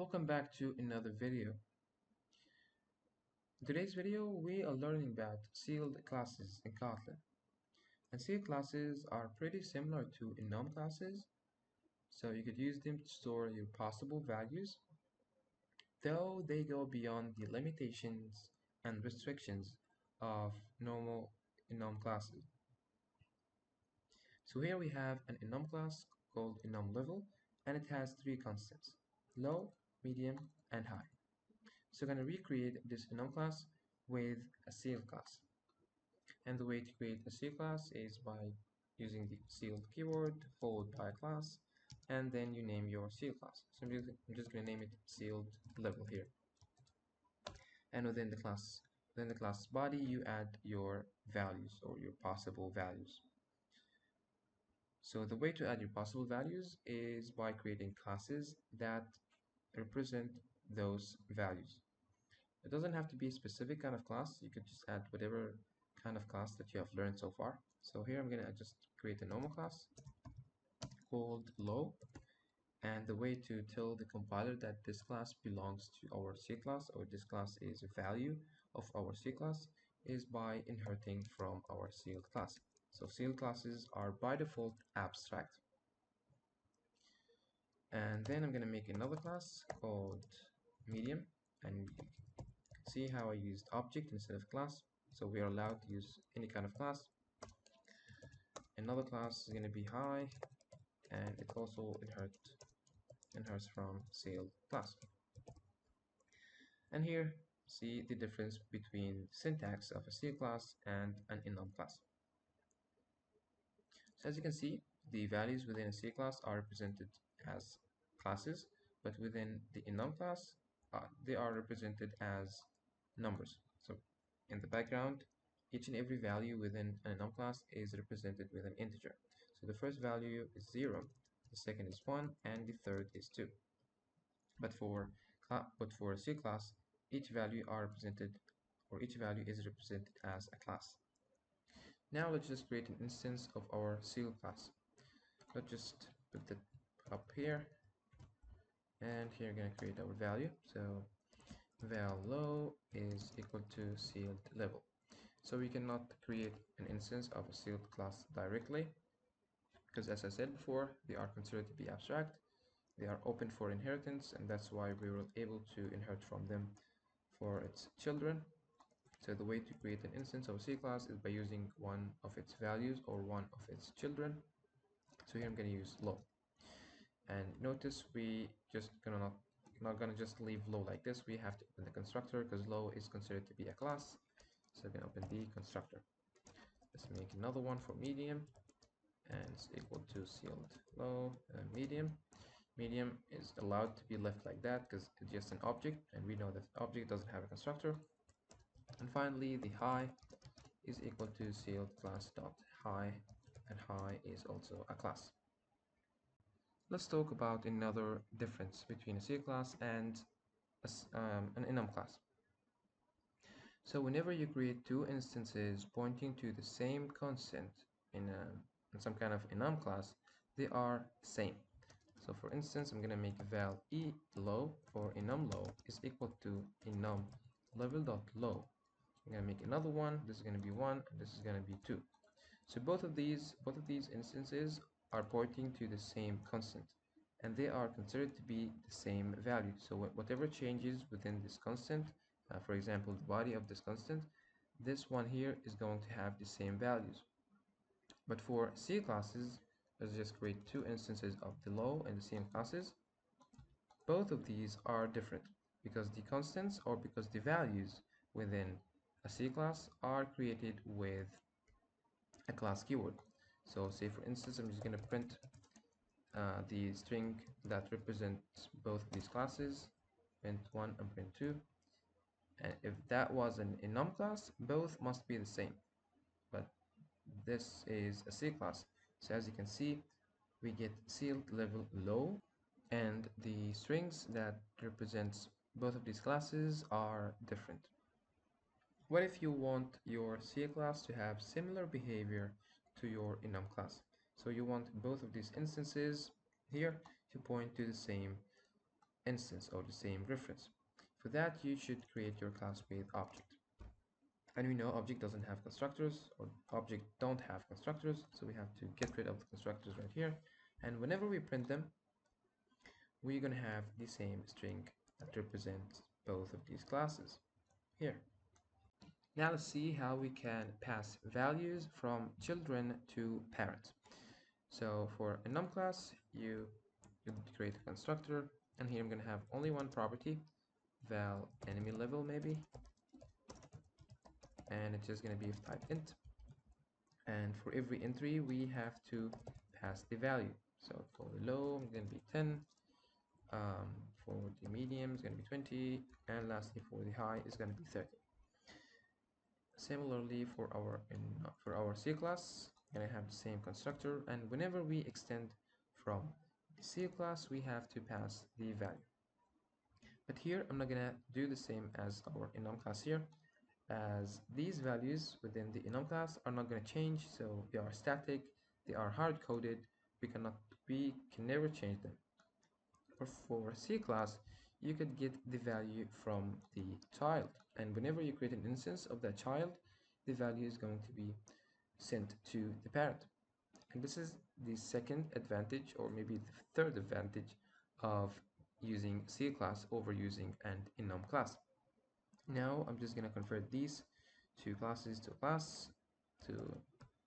Welcome back to another video. In today's video, we are learning about sealed classes in Kotlin. And sealed classes are pretty similar to enum classes, so you could use them to store your possible values, though they go beyond the limitations and restrictions of normal enum classes. So here we have an enum class called enum level, and it has three constants: low, medium, and high. So we're going to recreate this enum class with a sealed class. And the way to create a sealed class is by using the sealed keyword followed by a class, and then you name your sealed class. So I'm just going to name it sealed level here. And within the class body, you add your values or your possible values. So the way to add your possible values is by creating classes that represent those values. It doesn't have to be a specific kind of class. You could just add whatever kind of class that you have learned so far. So here I'm going to just create a normal class called low. And the way to tell the compiler that this class belongs to our C class, or this class is a value of our C class, is by inheriting from our sealed class. So sealed classes are by default abstract. And then I'm going to make another class called medium, and you can see how I used object instead of class. So we are allowed to use any kind of class. Another class is going to be high, and it also inherits from sealed class. And here, see the difference between syntax of a sealed class and an enum class. So as you can see, the values within a sealed class are represented as classes, but within the enum class, they are represented as numbers. So in the background, each and every value within an enum class is represented with an integer. So the first value is 0, the second is 1, and the third is 2. But for a C class, each value is represented as a class. Now let's just create an instance of our seal class. Let's just put it up here, and here we're going to create our value. So val low is equal to sealed level. So we cannot create an instance of a sealed class directly, because as I said before, they are considered to be abstract. They are open for inheritance, and that's why we were able to inherit from them for its children. So the way to create an instance of a C class is by using one of its values or one of its children. So here I'm going to use low. And notice we just not gonna just leave low like this. We have to open the constructor because low is considered to be a class. So I'm gonna open the constructor. Let's make another one for medium, and it's equal to sealed low medium. Medium is allowed to be left like that because it's just an object, and we know that the object doesn't have a constructor. And finally, the high is equal to sealed class dot high, and high is also a class. Let's talk about another difference between a C class and an enum class. So whenever you create two instances pointing to the same constant in some kind of enum class, they are the same. So for instance, I'm going to make val e low or enum low is equal to enum level.low. I'm going to make another one. This is going to be 1, and this is going to be 2. So both of these instances are pointing to the same constant, and they are considered to be the same value. So whatever changes within this constant, for example, the body of this constant, this one here is going to have the same values. But for C classes, let's just create two instances of the low and the same classes. Both of these are different because the constants, or because the values within a C class are created with a class keyword. So say for instance, I'm just going to print the string that represents both these classes, print1 and print2. And if that was an enum class, both must be the same. But this is a C class. So as you can see, we get sealed level low, and the strings that represents both of these classes are different. What if you want your C class to have similar behavior to your enum class? So you want both of these instances here to point to the same instance or the same reference. For that, you should create your class with object. And we know object doesn't have constructors, or object don't have constructors, so we have to get rid of the constructors right here. And whenever we print them, we're going to have the same string that represents both of these classes here. Now let's see how we can pass values from children to parents. So for a num class, you create a constructor, and here I'm going to have only one property, val enemy level maybe, and it's just going to be of type int. And for every entry, we have to pass the value. So for the low, it's going to be 10. For the medium, it's going to be 20. And lastly, for the high, it's going to be 30. Similarly, for our C class, we're going to have the same constructor. And whenever we extend from the C class, we have to pass the value. But here, I'm not going to do the same as our enum class here, as these values within the enum class are not going to change, so they are static, they are hard-coded, we can never change them. Or for C class, you could get the value from the child, and whenever you create an instance of that child, the value is going to be sent to the parent. And this is the second advantage, or maybe the third advantage of using C class over using an enum class. Now I'm just going to convert these two classes to a class to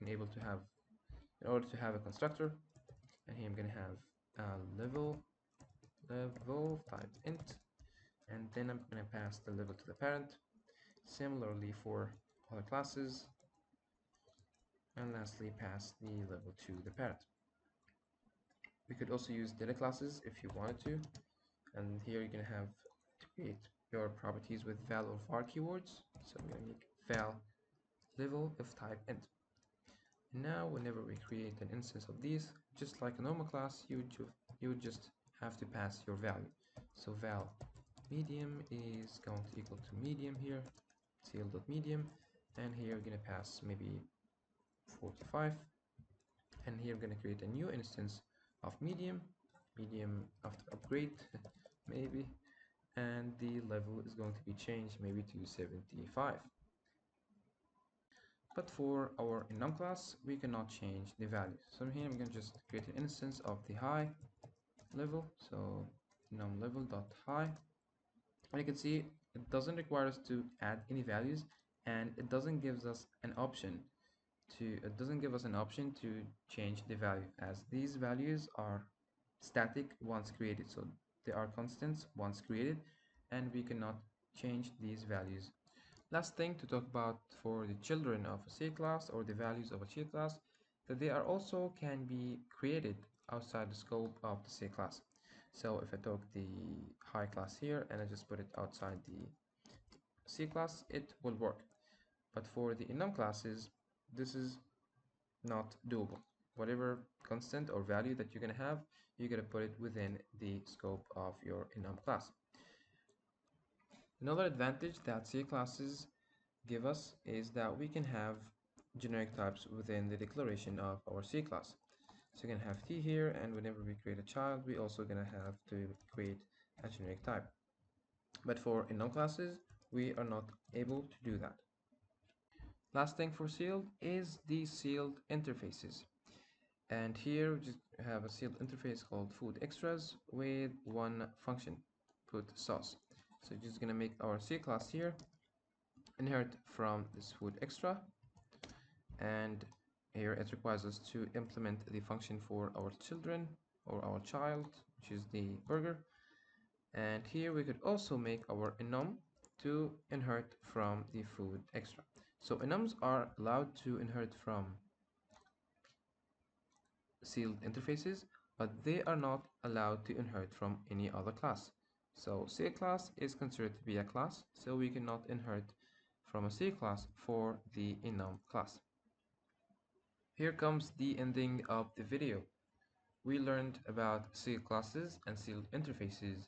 enable to have, in order to have a constructor. And here I'm going to have level type int, and then I'm going to pass the level to the parent. Similarly for other classes, and lastly pass the level to the parent. We could also use data classes if you wanted to, and here you're going to have to create your properties with val or var keywords. So I'm going to make val level of type int. Now whenever we create an instance of these, just like a normal class, you would just have to pass your value. So val medium is going to equal to medium here, cl.medium, and here we're going to pass maybe 45, and here we're going to create a new instance of medium after upgrade maybe, and the level is going to be changed maybe to 75. But for our enum class, we cannot change the value. So here I'm going to just create an instance of the high level. So enum level dot high, and you can see it doesn't require us to add any values, and it doesn't give us an option to change the value, as these values are static once created. So they are constants once created, and we cannot change these values. Last thing to talk about for the children of a C class, or the values of a C class, that they are also can be created outside the scope of the C class. So if I took the high class here and I just put it outside the C class, it will work. But for the enum classes, this is not doable. Whatever constant or value that you're going to have, you're going to put it within the scope of your enum class. Another advantage that C classes give us is that we can have generic types within the declaration of our C class. So you're going to have t here, and whenever we create a child, we're also going to have to create a generic type. But for enum classes, we are not able to do that. Last thing for sealed is the sealed interfaces. And here we just have a sealed interface called food extras with one function, put sauce. So just going to make our C class here inherit from this food extra, and here it requires us to implement the function for our children or our child, which is the burger. And here we could also make our enum to inherit from the food extra. So enums are allowed to inherit from sealed interfaces, but they are not allowed to inherit from any other class. So C class is considered to be a class, so we cannot inherit from a C class for the enum class. Here comes the ending of the video. We learned about C classes and sealed interfaces,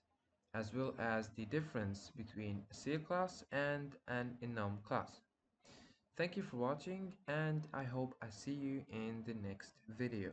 as well as the difference between a C class and an enum class. Thank you for watching, and I hope I see you in the next video.